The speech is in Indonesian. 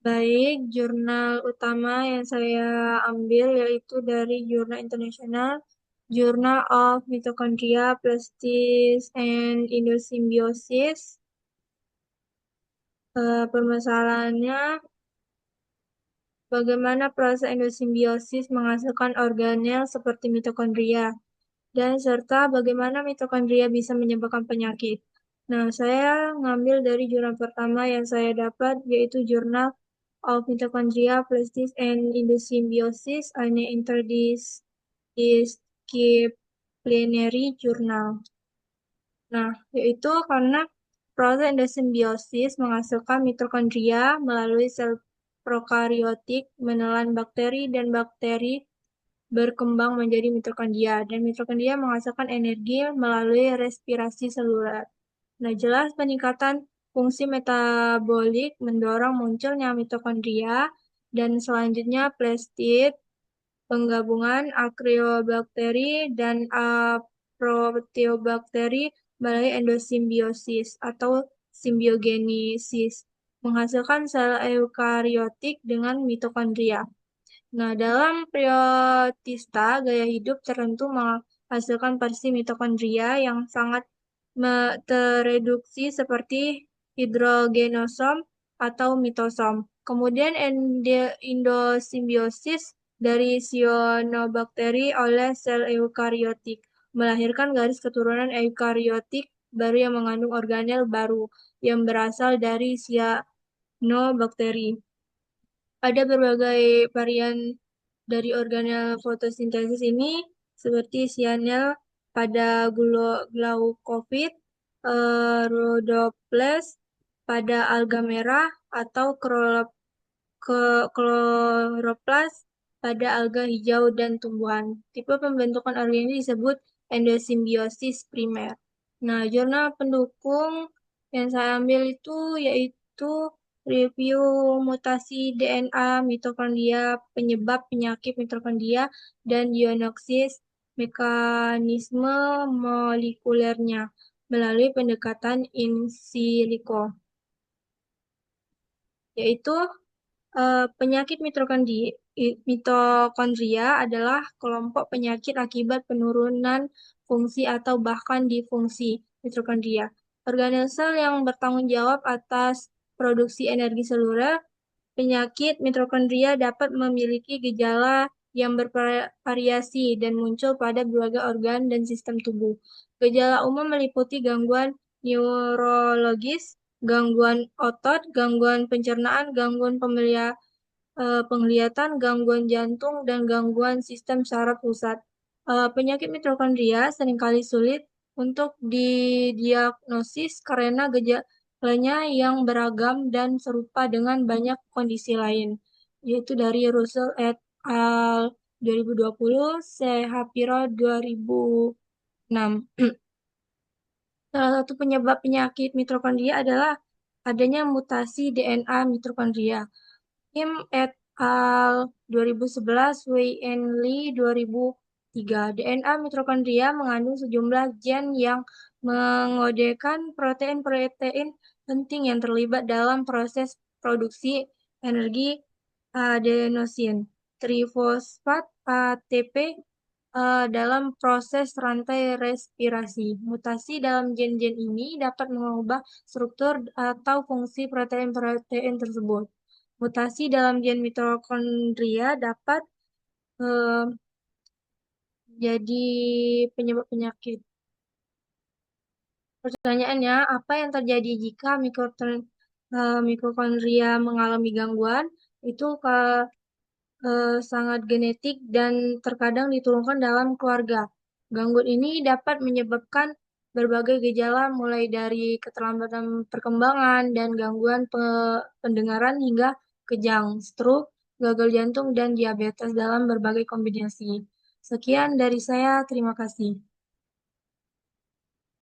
Baik, jurnal utama yang saya ambil yaitu dari Jurnal International, Journal of Mitochondria, Plastics, and Endosymbiosis. Permasalahannya, bagaimana proses endosimbiosis menghasilkan organel seperti mitokondria, dan serta bagaimana mitokondria bisa menyebabkan penyakit. Nah, saya ngambil dari jurnal pertama yang saya dapat, yaitu Journal of Mitochondria, Plastics, and Endosymbiosis, an interdisciplinary journal. Nah, yaitu karena proses endosimbiosis menghasilkan mitokondria melalui sel prokariotik menelan bakteri dan bakteri berkembang menjadi mitokondria dan mitokondria menghasilkan energi melalui respirasi seluler. Nah, jelas peningkatan fungsi metabolik mendorong munculnya mitokondria dan selanjutnya plastid, penggabungan akriobacteri dan aproteobakteri melalui endosimbiosis atau simbiogenesis, menghasilkan sel eukariotik dengan mitokondria. Nah, dalam priotista, gaya hidup tertentu menghasilkan versi mitokondria yang sangat tereduksi seperti hidrogenosom atau mitosom. Kemudian endosimbiosis dari cyanobacteria oleh sel eukariotik melahirkan garis keturunan eukariotik baru yang mengandung organel baru yang berasal dari cyanobacteria. Ada berbagai varian dari organel fotosintesis ini, seperti cyanel pada glaukofit, rhodoples pada alga merah, atau kloroplas pada alga hijau dan tumbuhan. Tipe pembentukan organ ini disebut endosimbiosis primer. Nah, jurnal pendukung yang saya ambil itu yaitu review mutasi DNA mitokondria, penyebab penyakit mitokondria, dan diagnosis mekanisme molekulernya melalui pendekatan in silico, yaitu penyakit mitokondria adalah kelompok penyakit akibat penurunan fungsi atau bahkan disfungsi mitokondria. Organel sel yang bertanggung jawab atas produksi energi seluler, penyakit mitokondria dapat memiliki gejala yang bervariasi dan muncul pada berbagai organ dan sistem tubuh. Gejala umum meliputi gangguan neurologis, gangguan otot, gangguan pencernaan, gangguan penglihatan, gangguan jantung, dan gangguan sistem saraf pusat. Penyakit mitokondria seringkali sulit untuk didiagnosis karena gejalanya yang beragam dan serupa dengan banyak kondisi lain, yaitu dari Russell et al. 2020, Shapiro 2006. Salah satu penyebab penyakit mitokondria adalah adanya mutasi DNA mitokondria. Kim et al. 2011, Wei and Lee 2003. DNA mitokondria mengandung sejumlah gen yang mengodekan protein-protein penting yang terlibat dalam proses produksi energi adenosin trifosfat ATP dalam proses rantai respirasi. Mutasi dalam gen-gen ini dapat mengubah struktur atau fungsi protein-protein tersebut. Mutasi dalam gen mitokondria dapat jadi penyebab penyakit. Pertanyaannya, apa yang terjadi jika mitokondria mengalami gangguan? Itu sangat genetik dan terkadang diturunkan dalam keluarga. Gangguan ini dapat menyebabkan berbagai gejala mulai dari keterlambatan perkembangan dan gangguan pendengaran hingga kejang, stroke, gagal jantung, dan diabetes dalam berbagai kombinasi. Sekian dari saya, terima kasih.